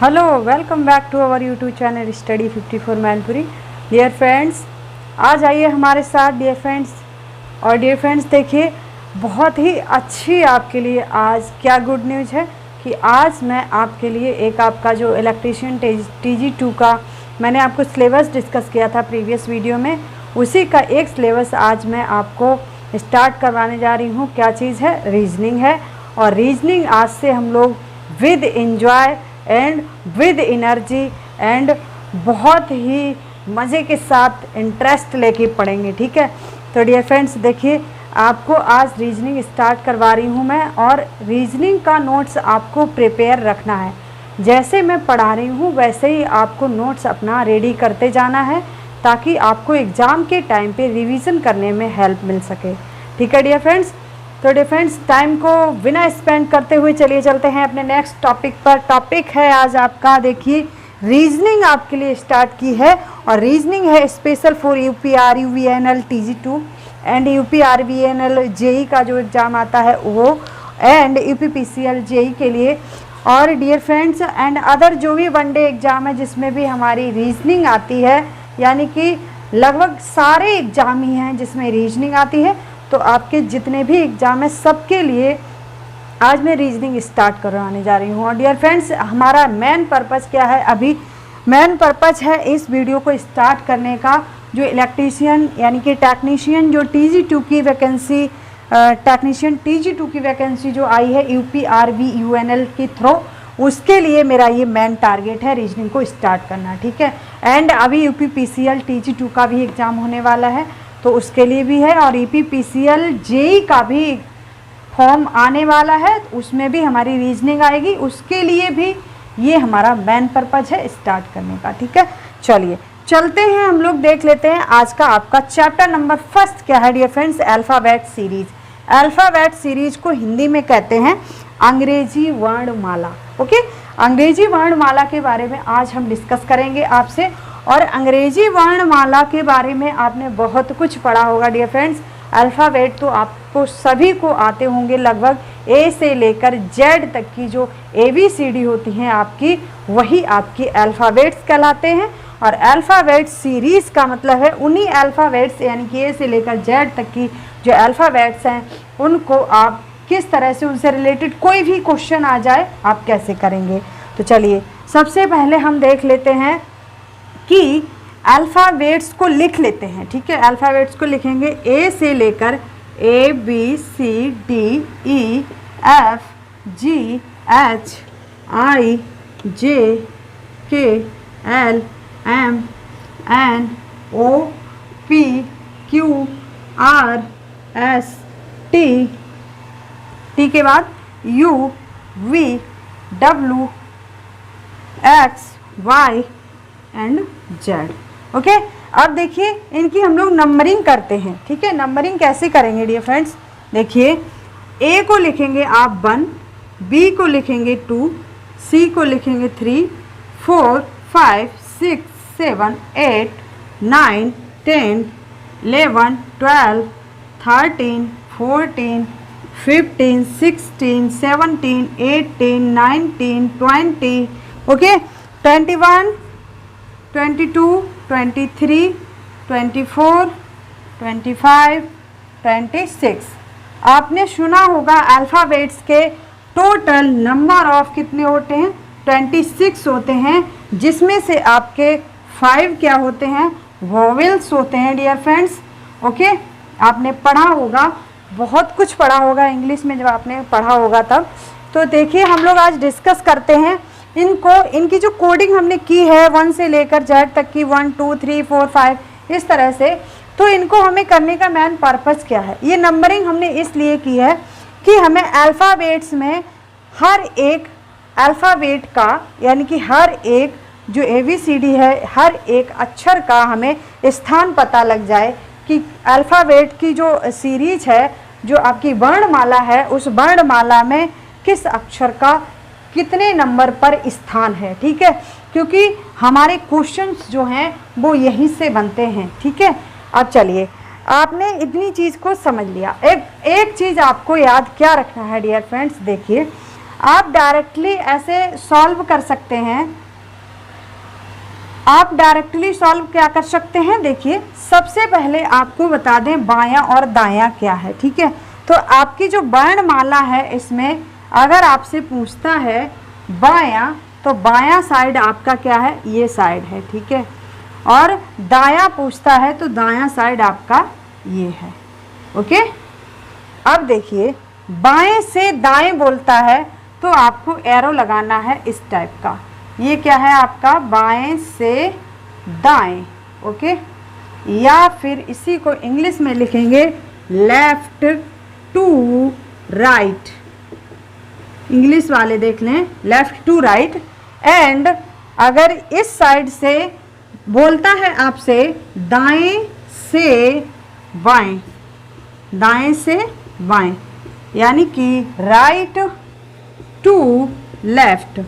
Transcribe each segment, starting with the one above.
Hello, welcome back to our YouTube channel study 54 Mainpuri. Dear friends, आज आइए हमारे साथ डियर फ्रेंड्स। और डियर फ्रेंड्स देखिए, बहुत ही अच्छी आपके लिए आज क्या गुड न्यूज़ है कि आज मैं आपके लिए एक आपका जो इलेक्ट्रीशियन TG2 का मैंने आपको सिलेबस डिस्कस किया था प्रीवियस वीडियो में, उसी का एक सिलेबस आज मैं आपको स्टार्ट करवाने जा रही हूँ। क्या चीज़ है? रीजनिंग है। और रीजनिंग आज से हम लोग with enjoy and with energy and बहुत ही मज़े के साथ इंटरेस्ट लेके पढ़ेंगे, ठीक है। तो डियर फ्रेंड्स देखिए, आपको आज रीजनिंग स्टार्ट करवा रही हूँ मैं, और रीजनिंग का नोट्स आपको प्रिपेयर रखना है। जैसे मैं पढ़ा रही हूँ वैसे ही आपको नोट्स अपना रेडी करते जाना है, ताकि आपको एग्ज़ाम के टाइम पे रिवीजन करने में हेल्प मिल सके, ठीक है डियर फ्रेंड्स। तो डियर फ्रेंड्स, टाइम को बिना स्पेंड करते हुए चलिए चलते हैं अपने नेक्स्ट टॉपिक पर। टॉपिक है आज आपका, देखिए, रीजनिंग आपके लिए स्टार्ट की है, और रीजनिंग है special for UPRUVNL TG2 and UPRVNL JEE का जो एग्ज़ाम आता है वो, एंड UPPCL JEE के लिए। और डियर फ्रेंड्स, एंड अदर जो भी वनडे एग्ज़ाम है जिसमें भी हमारी रीजनिंग आती है, यानी कि लगभग सारे एग्ज़ाम ही हैं जिसमें रीजनिंग आती है। तो आपके जितने भी एग्ज़ाम है सबके लिए आज मैं रीजनिंग स्टार्ट करवाने जा रही हूँ। और डियर फ्रेंड्स, हमारा मेन पर्पज़ क्या है? अभी मेन पर्पज़ है इस वीडियो को स्टार्ट करने का, जो इलेक्ट्रीशियन यानी कि टेक्नीशियन जो TG2 की वैकेंसी, टेक्नीशियन TG2 की वैकेंसी जो आई है UPRVUNL के थ्रू, उसके लिए मेरा ये मेन टारगेट है रीजनिंग को स्टार्ट करना, ठीक है। एंड अभी UPPCL TG2 का भी एग्ज़ाम होने वाला है, तो उसके लिए भी है। और UPPCL JEE का भी फॉर्म आने वाला है, उसमें भी हमारी रीजनिंग आएगी, उसके लिए भी ये हमारा मेन पर्पज़ है स्टार्ट करने का, ठीक है। चलिए चलते हैं, हम लोग देख लेते हैं आज का आपका चैप्टर नंबर फर्स्ट क्या है dear friends. Alphabet series. Alphabet series को हिंदी में कहते हैं अंग्रेजी वर्णमाला, ओके। अंग्रेजी वर्णमाला के बारे में आज हम डिस्कस करेंगे आपसे। और अंग्रेजी वर्णमाला के बारे में आपने बहुत कुछ पढ़ा होगा डियर फ्रेंड्स। अल्फ़ाबेट तो आपको सभी को आते होंगे, लगभग A से लेकर Z तक की जो ABCD होती हैं आपकी, वही आपकी अल्फ़ाबेट्स कहलाते हैं। और अल्फ़ाबेट सीरीज़ का मतलब है उन्हीं अल्फ़ाबेट्स, यानी कि A से लेकर Z तक की जो अल्फ़ाबेट्स हैं उनको आप किस तरह से, उनसे रिलेटेड कोई भी क्वेश्चन आ जाए आप कैसे करेंगे। तो चलिए सबसे पहले हम देख लेते हैं कि अल्फ़ाबेट्स को लिख लेते हैं, ठीक है। अल्फ़ाबेट्स को लिखेंगे A से लेकर ABCDEFGHIJKLMNOPQRST, टी के बाद UVWXY एंड Z, ओके। अब देखिए इनकी हम लोग नंबरिंग करते हैं, ठीक है। नंबरिंग कैसे करेंगे डियर फ्रेंड्स? देखिए, A को लिखेंगे आप 1, B को लिखेंगे 2, C को लिखेंगे 3, 4, 5, 6, 7, 8, 9, 10, 11, 12, 13, 14, 15, 16, 17, 18, 19, 20, ओके, 21, 22, 23, 24, 25, 26। आपने सुना होगा अल्फ़ाबेट्स के टोटल नंबर ऑफ कितने होते हैं? 26 होते हैं, जिसमें से आपके 5 क्या होते हैं? वॉवेल्स होते हैं डियर फ्रेंड्स, ओके। आपने पढ़ा होगा, बहुत कुछ पढ़ा होगा इंग्लिश में जब आपने पढ़ा होगा तब। तो देखिए हम लोग आज डिस्कस करते हैं इनको, इनकी जो कोडिंग हमने की है 1 से लेकर Z तक की, 1 2 3 4 5 इस तरह से। तो इनको हमें करने का मेन पर्पज़ क्या है? ये नंबरिंग हमने इसलिए की है कि हमें अल्फ़ाबेट्स में हर एक अल्फ़ाबेट का, यानी कि हर एक जो ABCD है, हर एक अक्षर का हमें स्थान पता लग जाए कि अल्फ़ाबेट की जो सीरीज है, जो आपकी वर्णमाला है, उस वर्णमाला में किस अक्षर का कितने नंबर पर स्थान है, ठीक है। क्योंकि हमारे क्वेश्चंस जो हैं वो यहीं से बनते हैं, ठीक है। अब चलिए, आपने इतनी चीज़ को समझ लिया। एक चीज़ आपको याद क्या रखना है डियर फ्रेंड्स, देखिए आप डायरेक्टली ऐसे सॉल्व कर सकते हैं। आप डायरेक्टली सॉल्व क्या कर सकते हैं, देखिए सबसे पहले आपको बता दें बायां और दायां क्या है, ठीक है। तो आपकी जो वर्णमाला है इसमें अगर आपसे पूछता है बायां, तो बायां साइड आपका क्या है, ये साइड है, ठीक है। और दायां पूछता है तो दायां साइड आपका ये है, ओके। अब देखिए बाएं से दाएं बोलता है तो आपको एरो लगाना है इस टाइप का। ये क्या है आपका बाएं से दाएं, ओके। या फिर इसी को इंग्लिश में लिखेंगे लेफ्ट टू राइट। इंग्लिश वाले देख लें, लेफ्ट टू राइट। एंड अगर इस साइड से बोलता है आपसे दाएं से बाएं, दाएं से बाएं, यानी कि right to left,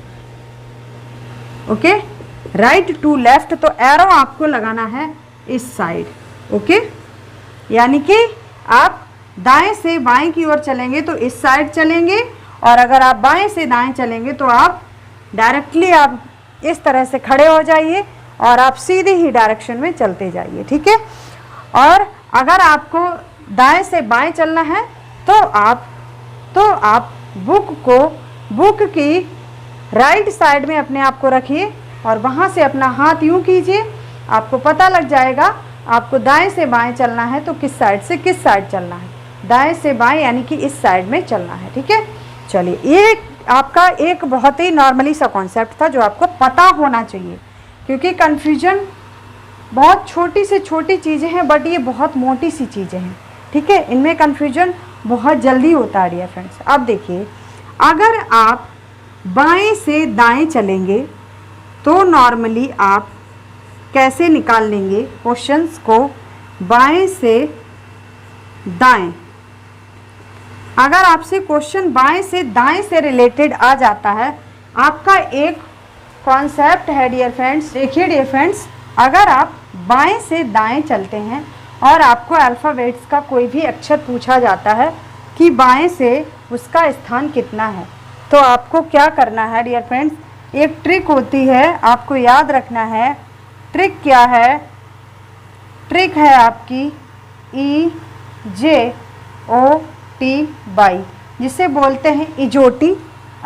okay. Right to left, तो एरो आपको लगाना है इस साइड, ओके। यानी कि आप दाएं से बाएं की ओर चलेंगे तो इस साइड चलेंगे, और अगर आप बाएं से दाएं चलेंगे तो आप डायरेक्टली आप इस तरह से खड़े हो जाइए और आप सीधे ही डायरेक्शन में चलते जाइए, ठीक है। और अगर आपको दाएं से बाएं चलना है तो आप बुक की राइट साइड में अपने आप को रखिए और वहाँ से अपना हाथ यूँ कीजिए, आपको पता लग जाएगा आपको दाएं से बाएं चलना है तो किस साइड से किस साइड चलना है। दाएं से बाएं यानी कि इस साइड में चलना है, ठीक है। चलिए, ये आपका एक बहुत ही नॉर्मली सा कॉन्सेप्ट था जो आपको पता होना चाहिए, क्योंकि कन्फ्यूजन बहुत छोटी से छोटी चीज़ें हैं बट ये बहुत मोटी सी चीज़ें हैं, ठीक है। इनमें कन्फ्यूजन बहुत जल्दी होता है डियर फ्रेंड्स। अब देखिए, अगर आप बाएं से दाएं चलेंगे तो नॉर्मली आप कैसे निकाल लेंगे क्वेश्चंस को, बाएं से दाएं। अगर आपसे क्वेश्चन बाएं से दाएं से रिलेटेड आ जाता है, आपका एक कॉन्सेप्ट है डियर फ्रेंड्स। देखिए डियर फ्रेंड्स, अगर आप बाएं से दाएं चलते हैं और आपको अल्फ़ाबेट्स का कोई भी अक्षर पूछा जाता है कि बाएं से उसका स्थान कितना है, तो आपको क्या करना है डियर फ्रेंड्स, एक ट्रिक होती है, आपको याद रखना है। ट्रिक क्या है, ट्रिक है आपकी EJOTY, जिसे बोलते हैं इजोटी।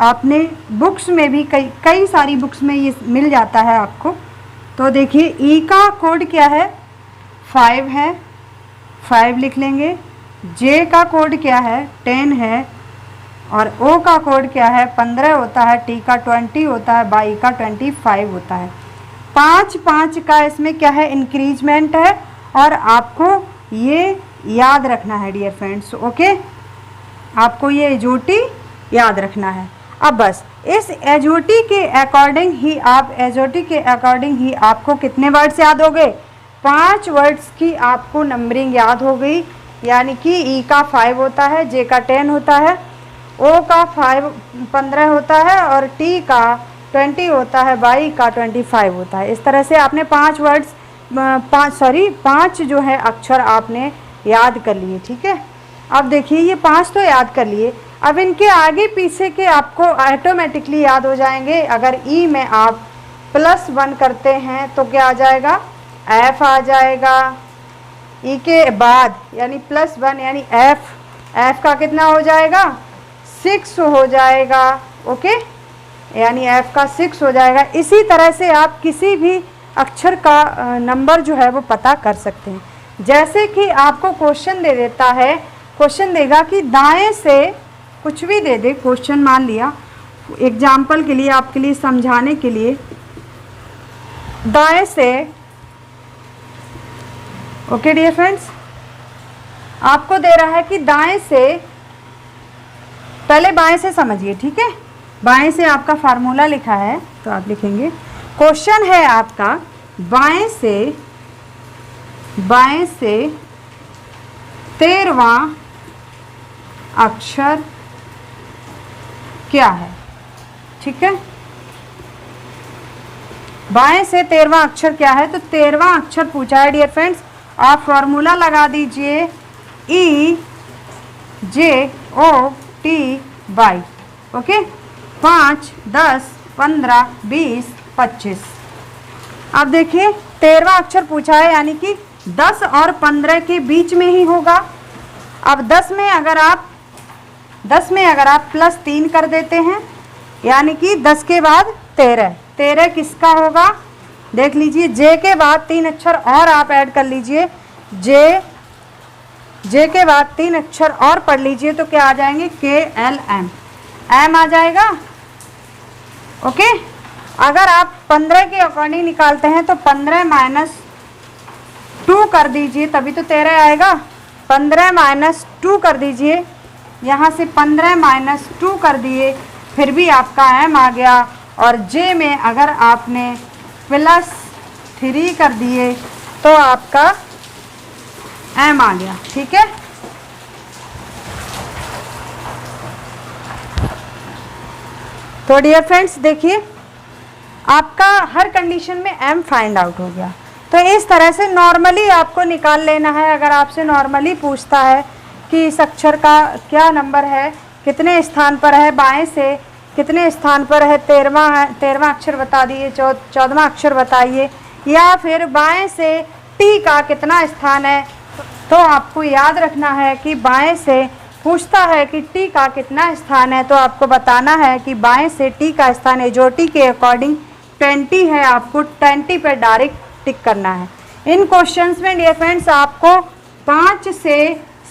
आपने बुक्स में भी कई सारी बुक्स में ये मिल जाता है आपको। तो देखिए, ई का कोड क्या है, 5 है, 5 लिख लेंगे। जे का कोड क्या है, 10 है। और ओ का कोड क्या है, 15 होता है। टी का 20 होता है। बाई का 25 होता है। 5 का इसमें क्या है, इंक्रीजमेंट है। और आपको ये याद रखना है डियर फ्रेंड्स, ओके। आपको ये एजोटी याद रखना है। अब बस इस एजोटी के अकॉर्डिंग ही आपको कितने वर्ड्स याद हो गए, 5 वर्ड्स की आपको नंबरिंग याद हो गई। यानी कि ई का 5 होता है, जे का 10 होता है, ओ का 15 होता है और टी का 20 होता है, बाई का 25 होता है। इस तरह से आपने 5 जो है अक्षर आपने याद कर लिए, ठीक है। अब देखिए, ये 5 तो याद कर लिए, अब इनके आगे पीछे के आपको ऑटोमेटिकली याद हो जाएंगे। अगर ई में आप +1 करते हैं तो क्या आ जाएगा, एफ आ जाएगा। ई के बाद यानी +1 यानी एफ का कितना हो जाएगा, 6 हो जाएगा, ओके। यानी एफ का 6 हो जाएगा। इसी तरह से आप किसी भी अक्षर का नंबर जो है वो पता कर सकते हैं। जैसे कि आपको क्वेश्चन दे देता है, क्वेश्चन देगा कि दाएं से कुछ भी दे दे, क्वेश्चन मान लिया एग्जाम्पल के लिए, आपके लिए समझाने के लिए, दाएं से, ओके डियर फ्रेंड्स, आपको दे रहा है कि दाएं से, पहले बाएं से समझिए, ठीक है। बाएं से आपका फार्मूला लिखा है तो आप लिखेंगे, क्वेश्चन है आपका बाएं से 13वां अक्षर क्या है, ठीक है। बाएं से 13वां अक्षर क्या है, तो 13वां अक्षर पूछा है डियर फ्रेंड्स। आप फॉर्मूला लगा दीजिए EJOTY, ओके। 5, 10, 15, 20, 25। अब देखिए 13वां अक्षर पूछा है, यानी कि 10 और 15 के बीच में ही होगा। अब 10 में अगर आप +3 कर देते हैं, यानी कि 10 के बाद 13 किसका होगा? देख लीजिए, जे के बाद 3 अक्षर और आप ऐड कर लीजिए, जे के बाद 3 अक्षर और पढ़ लीजिए तो क्या आ जाएंगे? KLM, एम आ जाएगा। ओके, अगर आप 15 के अकॉर्डिंग निकालते हैं तो 15 - 2 कर दीजिए, तभी तो 13 आएगा। 15 - 2 कर दीजिए, यहाँ से 15 - 2 कर दिए, फिर भी आपका एम आ गया। और जे में अगर आपने +3 कर दिए तो आपका एम आ गया। ठीक है, तो डियर फ्रेंड्स देखिए, आपका हर कंडीशन में एम फाइंड आउट हो गया। तो इस तरह से नॉर्मली आपको निकाल लेना है। अगर आपसे नॉर्मली पूछता है कि इस अक्षर का क्या नंबर है, कितने स्थान पर है, बाएं से कितने स्थान पर है, 13वां अक्षर बता दिए, 14वां अक्षर बताइए, या फिर बाएं से टी का कितना स्थान है, तो आपको याद रखना है कि बाएं से पूछता है कि टी का कितना स्थान है, तो आपको बताना है कि बाएं से टी का स्थान है जो टी के अकॉर्डिंग 20 है, आपको 20 पर डायरेक्ट टिक करना है। इन क्वेश्चंस में डियर फ्रेंड्स आपको 5 से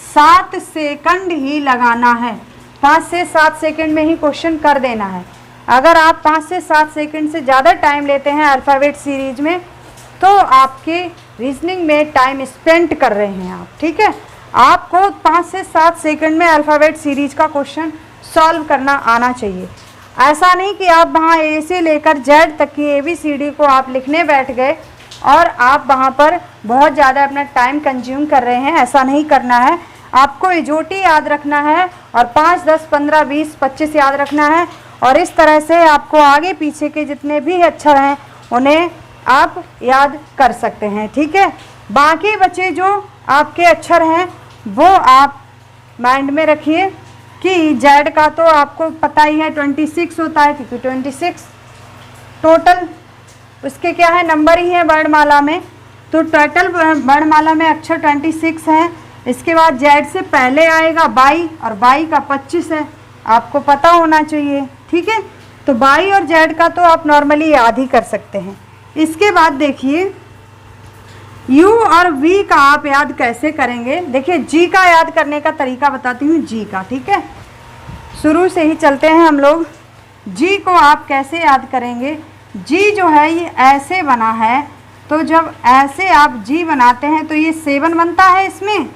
7 सेकंड ही लगाना है। 5 से 7 सेकंड में ही क्वेश्चन कर देना है। अगर आप 5 से 7 सेकंड से ज़्यादा टाइम लेते हैं अल्फ़ाबेट सीरीज में, तो आपके रीजनिंग में टाइम स्पेंड कर रहे हैं आप। ठीक है, आपको 5 से 7 सेकंड में अल्फ़ाबेट सीरीज का क्वेश्चन सॉल्व करना आना चाहिए। ऐसा नहीं कि आप वहाँ ए से लेकर जेड तक की ABCD को आप लिखने बैठ गए और आप वहाँ पर बहुत ज़्यादा अपना टाइम कंज्यूम कर रहे हैं। ऐसा नहीं करना है। आपको इजोटी याद रखना है और 5, 10, 15, 20, 25 याद रखना है, और इस तरह से आपको आगे पीछे के जितने भी अक्षर हैं उन्हें आप याद कर सकते हैं। ठीक है, बाकी बचे जो आपके अक्षर हैं वो आप माइंड में रखिए कि जेड का तो आपको पता ही है 26 होता है, क्योंकि 26 टोटल उसके क्या है, नंबर ही है वर्णमाला में। तो टोटल वर्णमाला में अक्षर 26 हैं। इसके बाद जेड से पहले आएगा 22 और 22 का 25 है, आपको पता होना चाहिए। ठीक है, तो 22 और जेड का तो आप नॉर्मली याद ही कर सकते हैं। इसके बाद देखिए यू और वी का आप याद कैसे करेंगे। देखिए जी का याद करने का तरीका बताती हूँ, जी का। ठीक है, शुरू से ही चलते हैं हम लोग। जी को आप कैसे याद करेंगे, जी जो है ये ऐसे बना है, तो जब ऐसे आप जी बनाते हैं तो ये 7 बनता है, इसमें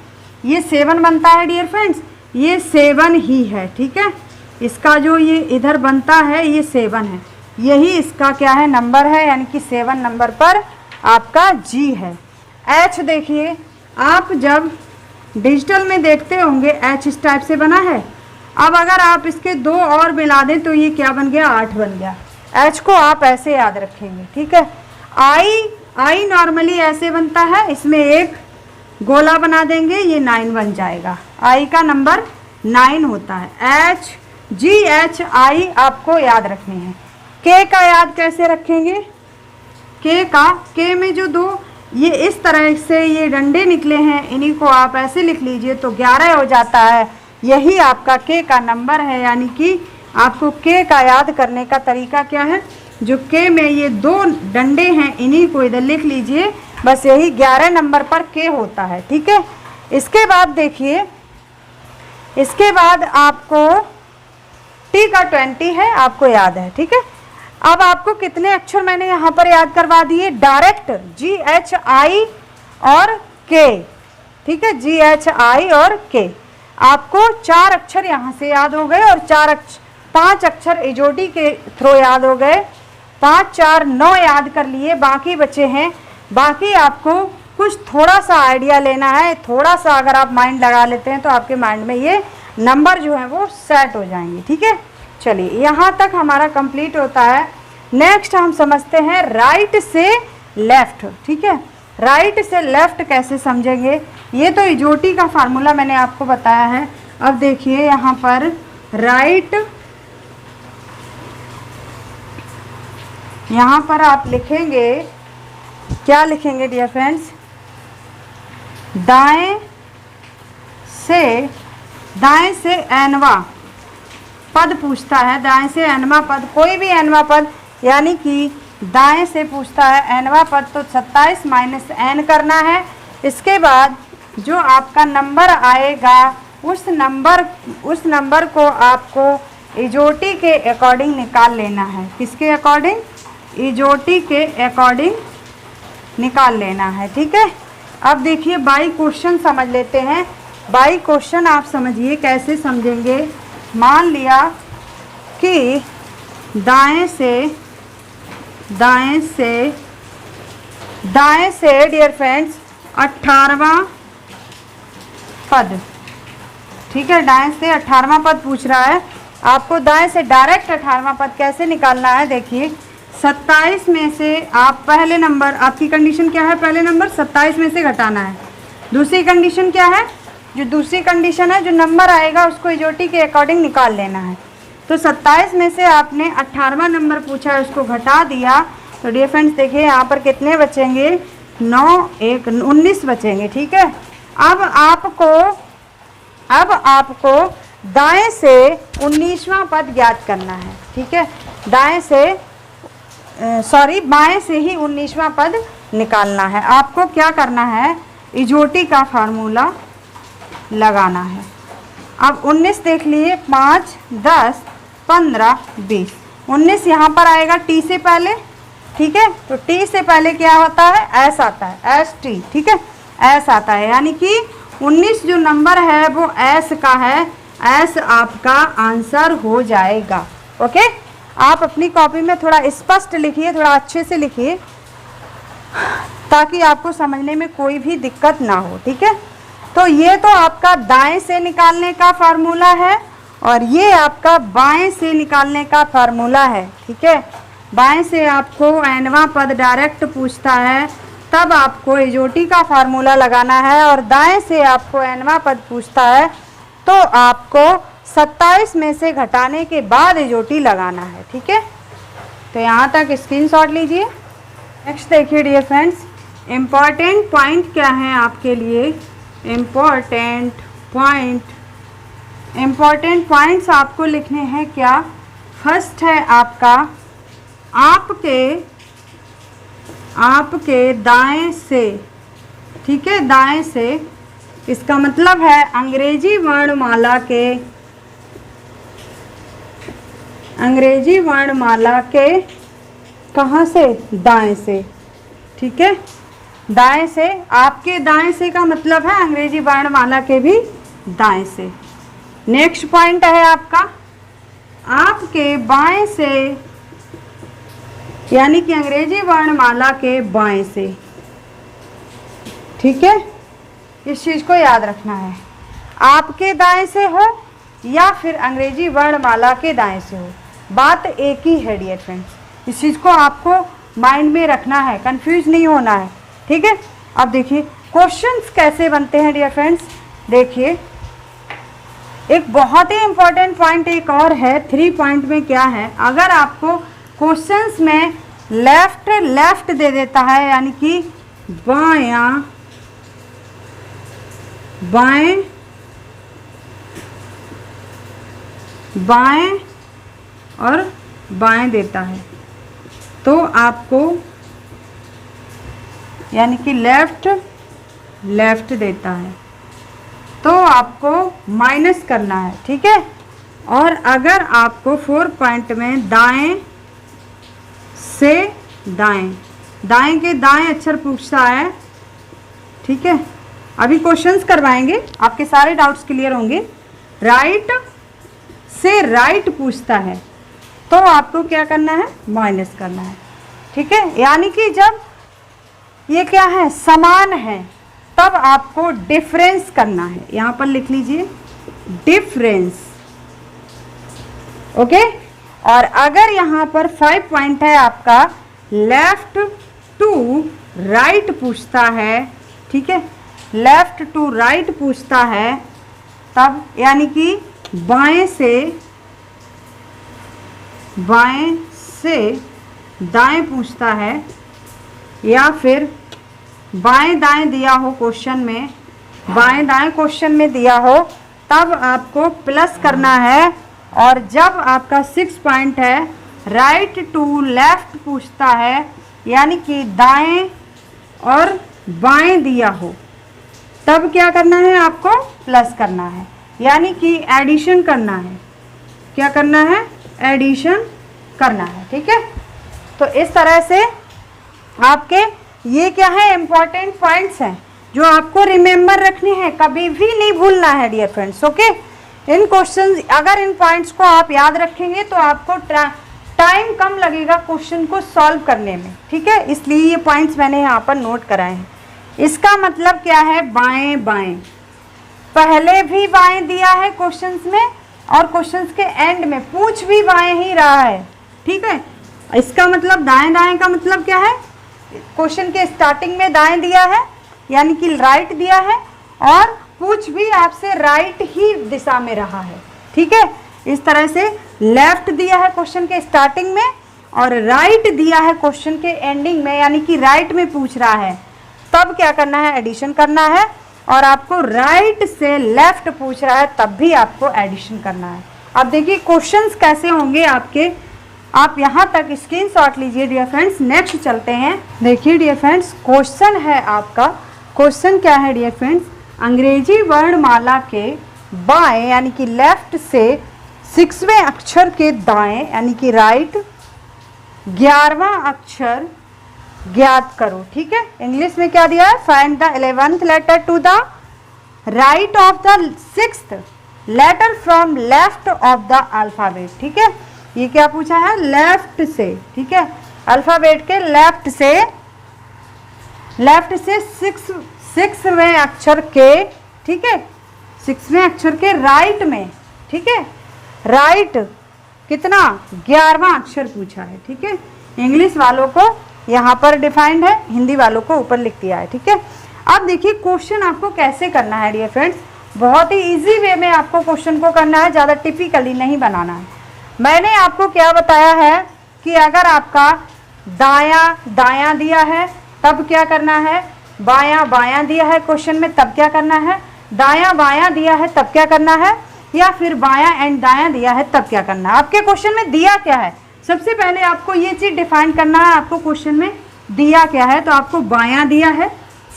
ये 7 बनता है डियर फ्रेंड्स, ये 7 ही है। ठीक है, इसका जो ये इधर बनता है ये 7 है, यही इसका क्या है, नंबर है, यानी कि 7 नंबर पर आपका जी है। एच देखिए, आप जब डिजिटल में देखते होंगे एच इस टाइप से बना है। अब अगर आप इसके 2 और मिला दें तो ये क्या बन गया, 8 बन गया। एच को आप ऐसे याद रखेंगे। ठीक है, आई नॉर्मली ऐसे बनता है, इसमें एक गोला बना देंगे, ये 9 बन जाएगा। आई का नंबर 9 होता है। एच जी एच आई आपको याद रखने हैं। के का याद कैसे रखेंगे, के में जो 2 ये इस तरह से ये डंडे निकले हैं, इन्हीं को आप ऐसे लिख लीजिए तो 11 हो जाता है। यही आपका के का नंबर है, यानी कि आपको के का याद करने का तरीका क्या है, जो के में ये 2 डंडे हैं इन्हीं को इधर लिख लीजिए, बस यही 11 नंबर पर के होता है। ठीक है, इसके बाद देखिए, इसके बाद आपको टी का 20 है, आपको याद है। ठीक है, अब आपको कितने अक्षर मैंने यहाँ पर याद करवा दिए, डायरेक्ट जी एच आई और के। ठीक है, जी एच आई और के, आपको 4 अक्षर यहाँ से याद हो गए और 5 अक्षर इजोटी के थ्रू याद हो गए। 5, 4, 9 याद कर लिए, बाकी बचे हैं। बाकी आपको कुछ थोड़ा सा आइडिया लेना है, थोड़ा सा अगर आप माइंड लगा लेते हैं तो आपके माइंड में ये नंबर जो है वो सेट हो जाएंगे। ठीक है, चलिए यहाँ तक हमारा कंप्लीट होता है। नेक्स्ट हम समझते हैं राइट से लेफ्ट। ठीक है, राइट से लेफ्ट कैसे समझेंगे, ये तो इजोटी का फार्मूला मैंने आपको बताया है। अब देखिए यहाँ पर राइट यहाँ पर आप लिखेंगे, क्या लिखेंगे डियर फ्रेंड्स, दाएं से एनवा पद पूछता है, दाएं से एनवा पद, कोई भी एनवा पद, यानी कि दाएं से पूछता है एनवा पद, तो 27 माइनस एन करना है। इसके बाद जो आपका नंबर आएगा उस नंबर को आपको इजोटी के अकॉर्डिंग निकाल लेना है। किसके अकॉर्डिंग? इजोटी के अकॉर्डिंग निकाल लेना है, ठीक है। अब देखिए बाई क्वेश्चन समझ लेते हैं। बाई क्वेश्चन आप समझिए, कैसे समझेंगे। मान लिया कि दाएं से डियर फ्रेंड्स 18वां पद, ठीक है, दाएं से 18वां पद पूछ रहा है आपको। दाएं से डायरेक्ट 18वां पद कैसे निकालना है, देखिए 27 में से आप पहले नंबर, आपकी कंडीशन क्या है, पहले नंबर 27 में से घटाना है। दूसरी कंडीशन क्या है, जो दूसरी कंडीशन है, जो नंबर आएगा उसको इजोटी के अकॉर्डिंग निकाल लेना है। तो 27 में से आपने 18वां नंबर पूछा है, उसको घटा दिया, तो डियर फ्रेंड्स देखिए यहाँ पर कितने बचेंगे, 9 1 19 बचेंगे, ठीक है। अब आपको दाएं से 19वां पद ज्ञात करना है, ठीक है। बाएं से ही 19वां पद निकालना है। आपको क्या करना है, इजोटी का फार्मूला लगाना है। अब 19 देख लिए, 5 10 15 20, 19 यहाँ पर आएगा टी से पहले, ठीक है। तो टी से पहले क्या होता है, एस आता है, एस टी, ठीक है, एस आता है, यानी कि 19 जो नंबर है वो एस का है। एस आपका आंसर हो जाएगा। ओके, आप अपनी कॉपी में थोड़ा स्पष्ट लिखिए, थोड़ा अच्छे से लिखिए, ताकि आपको समझने में कोई भी दिक्कत ना हो, ठीक है। तो ये तो आपका दाएं से निकालने का फार्मूला है, और ये आपका बाएं से निकालने का फार्मूला है, ठीक है। बाएं से आपको एनवा पद डायरेक्ट पूछता है, तब आपको इजोटी का फार्मूला लगाना है, और दाएं से आपको एनवा पद पूछता है तो आपको 27 में से घटाने के बाद इजोटी लगाना है, ठीक है। तो यहाँ तक स्क्रीनशॉट लीजिए। नेक्स्ट देखिए डियर फ्रेंड्स, इम्पॉर्टेंट पॉइंट क्या है आपके लिए, इम्पॉर्टेंट पॉइंट्स आपको लिखने हैं क्या। फर्स्ट है आपका, आपके दाएं से, ठीक है, दाएं से, इसका मतलब है अंग्रेजी वर्णमाला के कहाँ से, दाएं से, ठीक है, दाएं से। आपके दाएं से का मतलब है अंग्रेजी वर्णमाला के भी दाएं से। नेक्स्ट पॉइंट है आपका, आपके बाएं से, यानी कि अंग्रेजी वर्णमाला के बाएं से, ठीक है। इस चीज़ को याद रखना है, आपके दाएं से हो या फिर अंग्रेजी वर्णमाला के दाएं से हो, बात एक ही है डियर फ्रेंड्स। इस चीज़ को आपको माइंड में रखना है, कंफ्यूज नहीं होना है, ठीक है। अब देखिए क्वेश्चंस कैसे बनते हैं डियर फ्रेंड्स। देखिए एक बहुत ही इम्पोर्टेंट पॉइंट एक और है, 3 पॉइंट में क्या है, अगर आपको क्वेश्चंस में लेफ्ट दे देता है, यानी कि बाएं और बाएं देता है, तो आपको, यानी कि लेफ्ट देता है, तो आपको माइनस करना है, ठीक है। और अगर आपको 4 पॉइंट में दाएं से दाएं के दाएं अक्षर पूछता है, ठीक है। अभी क्वेश्चंस करवाएंगे, आपके सारे डाउट्स क्लियर होंगे। राइट से राइट पूछता है, तो आपको क्या करना है, माइनस करना है, ठीक है। यानी कि जब ये क्या है, समान है, तब आपको डिफरेंस करना है। यहाँ पर लिख लीजिए डिफरेंस, ओके। और अगर यहाँ पर 5 पॉइंट है आपका, लेफ्ट टू राइट पूछता है, ठीक है, लेफ्ट टू राइट पूछता है, तब यानी कि बाएं से दाएं पूछता है या फिर बाएं दाएं दिया हो क्वेश्चन में, बाएं दाएं क्वेश्चन में दिया हो, तब आपको प्लस करना है। और जब आपका 6 पॉइंट है राइट टू लेफ्ट पूछता है, यानी कि दाएं और बाएं दिया हो, तब क्या करना है, आपको प्लस करना है, यानी कि एडिशन करना है। क्या करना है, एडिशन करना है। ठीक है, तो इस तरह से आपके ये क्या है, इम्पॉर्टेंट पॉइंट्स हैं जो आपको रिमेंबर रखने हैं, कभी भी नहीं भूलना है डियर फ्रेंड्स। ओके, इन क्वेश्चन, अगर इन पॉइंट्स को आप याद रखेंगे तो आपको टाइम कम लगेगा क्वेश्चन को सॉल्व करने में। ठीक है, इसलिए ये पॉइंट्स मैंने यहाँ पर नोट कराए हैं। इसका मतलब क्या है, बाएं बाएं, पहले भी बाएं दिया है क्वेश्चंस में और क्वेश्चंस के एंड में पूछ भी बाएं ही रहा है। ठीक है, इसका मतलब दाएं दाएं का मतलब क्या है, क्वेश्चन के स्टार्टिंग में दाएं दिया है यानी कि राइट दिया है, और पूछ भी आपसे राइट ही दिशा में रहा है। ठीक है, इस तरह से लेफ्ट दिया है क्वेश्चन के स्टार्टिंग में और राइट दिया है क्वेश्चन के एंडिंग में, यानी कि राइट में पूछ रहा है, तब क्या करना है, एडिशन करना है। और आपको राइट से लेफ्ट पूछ रहा है तब भी आपको एडिशन करना है। अब देखिए क्वेश्चंस कैसे होंगे आपके, आप यहाँ तक स्क्रीनशॉट लीजिए डियर फ्रेंड्स। नेक्स्ट चलते हैं। देखिए डियर फ्रेंड्स, क्वेश्चन है आपका, क्वेश्चन क्या है डियर फ्रेंड्स, अंग्रेजी वर्णमाला के बाएं यानी कि लेफ्ट से 6वें अक्षर के दाएं यानी कि राइट 11वां अक्षर ज्ञात करो। ठीक है, इंग्लिश में क्या दिया है, find the 11th letter to the right of the 6th letter from left of the alphabet. ठीक है, ये क्या पूछा है, लेफ्ट से। ठीक है, अल्फाबेट के लेफ्ट से 6वें अक्षर के, ठीक है, 6वें अक्षर के राइट में। ठीक है, राइट कितना, 11वां अक्षर पूछा है। ठीक है, इंग्लिश वालों को यहाँ पर डिफाइंड है, हिंदी वालों को ऊपर लिख दिया है। ठीक है, अब देखिए क्वेश्चन आपको कैसे करना है डियर फ्रेंड्स, बहुत ही इजी वे में आपको क्वेश्चन को करना है, ज़्यादा टिपिकली नहीं बनाना है। मैंने आपको क्या बताया है कि अगर आपका दायां दायां दिया है तब क्या करना है, बायां बायां दिया है क्वेश्चन में तब क्या करना है, दायां बायां दिया है तब क्या करना है, या फिर बायां एंड दायां दिया है तब क्या करना है। आपके क्वेश्चन में दिया क्या है, सबसे पहले आपको ये चीज़ डिफाइन करना है, आपको क्वेश्चन में दिया क्या है। तो आपको बायां दिया है,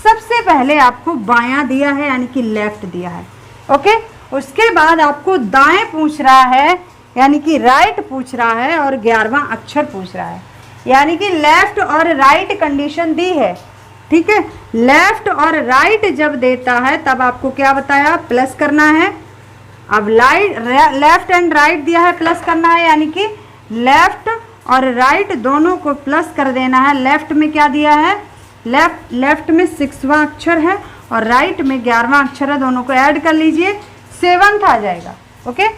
सबसे पहले आपको बायां दिया है यानी कि लेफ्ट दिया है। ओके, उसके बाद आपको दाएं पूछ रहा है यानी कि राइट पूछ रहा है और 11वां अक्षर पूछ रहा है, यानी कि लेफ्ट और राइट कंडीशन दी है। ठीक है, लेफ्ट और राइट जब देता है तब आपको क्या बताया, प्लस करना है। अब लेफ्ट एंड राइट दिया है, प्लस करना है, यानी कि लेफ्ट और राइट दोनों को प्लस कर देना है। लेफ्ट में क्या दिया है, लेफ्ट में 6वां अक्षर है और राइट में 11वां अक्षर है, दोनों को ऐड कर लीजिए, 7th आ जाएगा। ओके,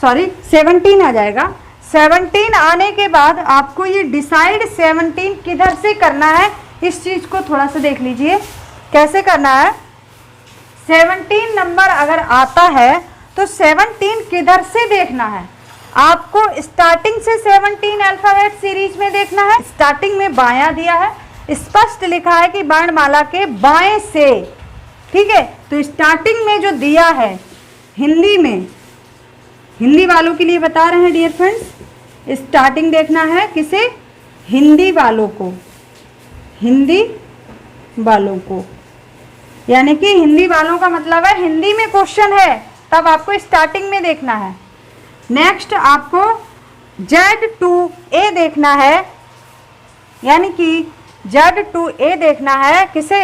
सॉरी 17 आ जाएगा। 17 आने के बाद आपको ये डिसाइड 17 किधर से करना है, इस चीज़ को थोड़ा सा देख लीजिए कैसे करना है। 17 नंबर अगर आता है तो 17 किधर से देखना है, आपको स्टार्टिंग से 17 अल्फाबेट सीरीज में देखना है। स्टार्टिंग में बायां दिया है, स्पष्ट लिखा है कि वर्णमाला के बाएं से। ठीक है, तो स्टार्टिंग में जो दिया है हिंदी में, हिंदी वालों के लिए बता रहे हैं डियर फ्रेंड्स, स्टार्टिंग देखना है किसे, हिंदी वालों को, हिंदी वालों को, यानी कि हिंदी वालों का मतलब है हिंदी में क्वेश्चन है तब आपको स्टार्टिंग में देखना है। नेक्स्ट आपको Z2A देखना है, यानी कि Z2A देखना है किसे,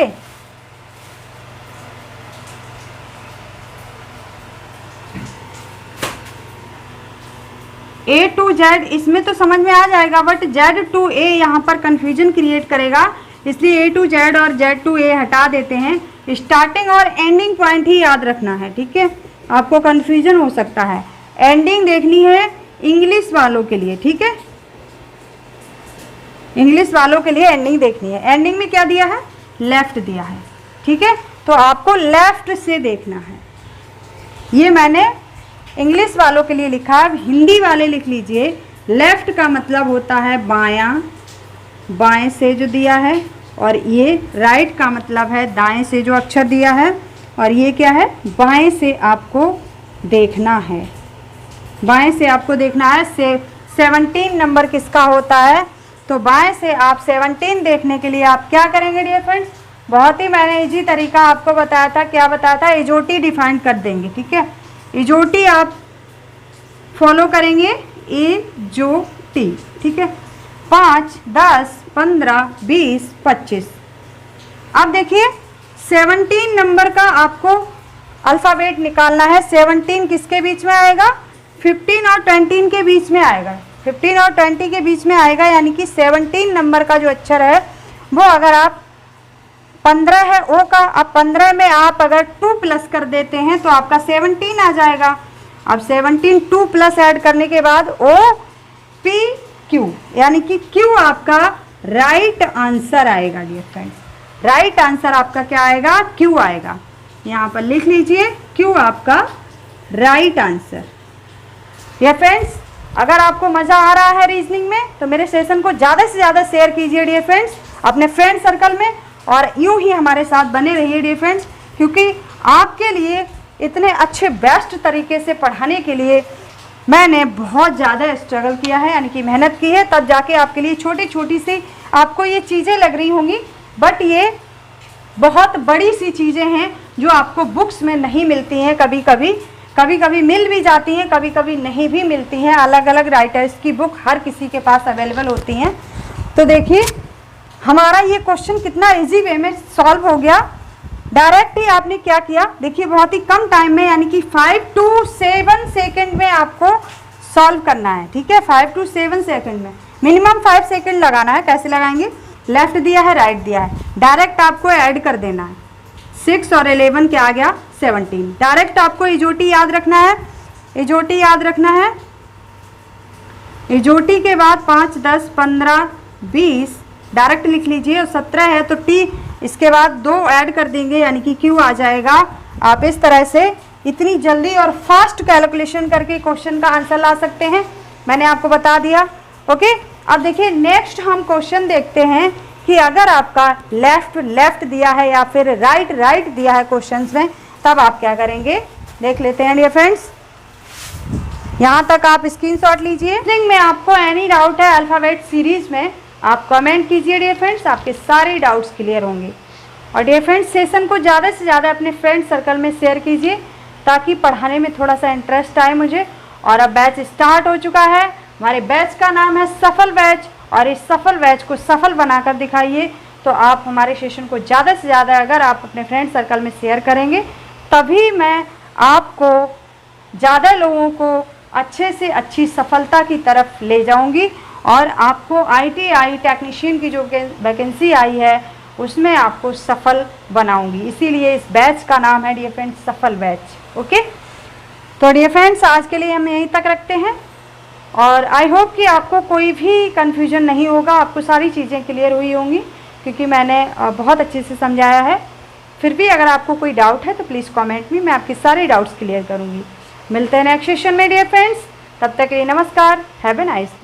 A to Z, इसमें तो समझ में आ जाएगा, बट Z2A यहाँ पर कंफ्यूजन क्रिएट करेगा, इसलिए A to Z और Z2A हटा देते हैं। स्टार्टिंग और एंडिंग पॉइंट ही याद रखना है। ठीक है, आपको कंफ्यूजन हो सकता है। एंडिंग देखनी है इंग्लिश वालों के लिए। ठीक है, इंग्लिश वालों के लिए एंडिंग देखनी है। एंडिंग में क्या दिया है, लेफ्ट दिया है। ठीक है, तो आपको लेफ्ट से देखना है। ये मैंने इंग्लिश वालों के लिए लिखा, हिंदी वाले लिख लीजिए। लेफ्ट का मतलब होता है बायां, बाएं से जो दिया है, और ये राइट का मतलब है दाएं से जो अक्षर दिया है, और ये क्या है, बाएं से आपको देखना है, बाएं से आपको देखना है। 17 नंबर किसका होता है, तो बाएं से आप 17 देखने के लिए आप क्या करेंगे डियर फ्रेंड्स, बहुत ही मैंने इजी तरीका आपको बताया था। क्या बताया था, एजोटी डिफाइन कर देंगे, ठीक है। एजोटी आप फॉलो करेंगे, एजोटी, ठीक है। 5, 10, 15, 20, 25। अब देखिए 17 नंबर का आपको अल्फ़ाबेट निकालना है। 17 किसके बीच में आएगा, 15 और 20 के बीच में आएगा, 15 और 20 के बीच में आएगा। यानी कि 17 नंबर का जो अक्षर है वो अगर आप 15 है ओ का, अब 15 में आप अगर 2 प्लस कर देते हैं तो आपका 17 आ जाएगा। अब 17 2 प्लस ऐड करने के बाद ओ पी क्यू, यानी कि क्यू आपका राइट आंसर आएगा डियर फ्रेंड्स। राइट आंसर आपका क्या आएगा, क्यू आएगा। यहाँ पर लिख लीजिए, क्यू आपका राइट आंसर। डियर फ्रेंड्स, अगर आपको मज़ा आ रहा है रीजनिंग में तो मेरे सेशन को ज़्यादा से ज़्यादा शेयर कीजिए डियर फ्रेंड्स अपने फ्रेंड सर्कल में, और यूं ही हमारे साथ बने रहिए डियर फ्रेंड्स, क्योंकि आपके लिए इतने अच्छे बेस्ट तरीके से पढ़ाने के लिए मैंने बहुत ज़्यादा स्ट्रगल किया है, यानी कि मेहनत की है, तब जाके आपके लिए छोटी छोटी सी आपको ये चीज़ें लग रही होंगी, बट ये बहुत बड़ी सी चीज़ें हैं जो आपको बुक्स में नहीं मिलती हैं। कभी कभी मिल भी जाती हैं, कभी कभी नहीं भी मिलती हैं। अलग अलग राइटर्स की बुक हर किसी के पास अवेलेबल होती हैं। तो देखिए हमारा ये क्वेश्चन कितना इजी वे में सॉल्व हो गया। डायरेक्ट ही आपने क्या किया, देखिए बहुत ही कम टाइम में, यानी कि 5 to 7 सेकेंड में आपको सॉल्व करना है, ठीक है। 5 to 7 सेकेंड में, मिनिमम 5 सेकेंड लगाना है। कैसे लगाएंगे, लेफ्ट दिया है, राइट दिया है, डायरेक्ट आपको ऐड कर देना है। 6 और 11 क्या आ गया, 17। डायरेक्ट आपको एजोटी याद रखना है, एजोटी याद रखना है। एजोटी के बाद 5, 10, 15, 20 डायरेक्ट लिख लीजिए, और 17 है तो टी, इसके बाद 2 ऐड कर देंगे, यानी कि क्यू आ जाएगा। आप इस तरह से इतनी जल्दी और फास्ट कैलकुलेशन करके क्वेश्चन का आंसर ला सकते हैं, मैंने आपको बता दिया। ओके, अब देखिए नेक्स्ट हम क्वेश्चन देखते हैं कि अगर आपका लेफ्ट दिया है या फिर राइट दिया है क्वेश्चंस में, तब आप क्या करेंगे, देख लेते हैं डियर फ्रेंड्स। यहाँ तक आप स्क्रीनशॉट लीजिए। लिंक में आपको एनी डाउट है अल्फ़ाबेट सीरीज में, आप कमेंट कीजिए डियर फ्रेंड्स, आपके सारे डाउट्स क्लियर होंगे। और डियर फ्रेंड्स, सेशन को ज़्यादा से ज़्यादा अपने फ्रेंड सर्कल में शेयर कीजिए ताकि पढ़ाने में थोड़ा सा इंटरेस्ट आए मुझे। और अब बैच स्टार्ट हो चुका है, हमारे बैच का नाम है सफल बैच, और इस सफल बैच को सफल बनाकर दिखाइए। तो आप हमारे सेशन को ज़्यादा से ज़्यादा अगर आप अपने फ्रेंड सर्कल में शेयर करेंगे, तभी मैं आपको ज़्यादा लोगों को अच्छे से अच्छी सफलता की तरफ ले जाऊंगी, और आपको ITI टेक्नीशियन की जो वैकेंसी आई है उसमें आपको सफल बनाऊंगी। इसीलिए इस बैच का नाम है डियर फ्रेंड्स सफल बैच। ओके, तो डियर फ्रेंड्स आज के लिए हम यहीं तक रखते हैं, और आई होप कि आपको कोई भी कन्फ्यूजन नहीं होगा, आपको सारी चीज़ें क्लियर हुई होंगी, क्योंकि मैंने बहुत अच्छे से समझाया है। फिर भी अगर आपको कोई डाउट है तो प्लीज़ कमेंट में, मैं आपके सारे डाउट्स क्लियर करूँगी। मिलते हैं नेक्स्ट सेशन में डियर फ्रेंड्स, तब तक के लिए नमस्कार, हैव ए नाइस डे।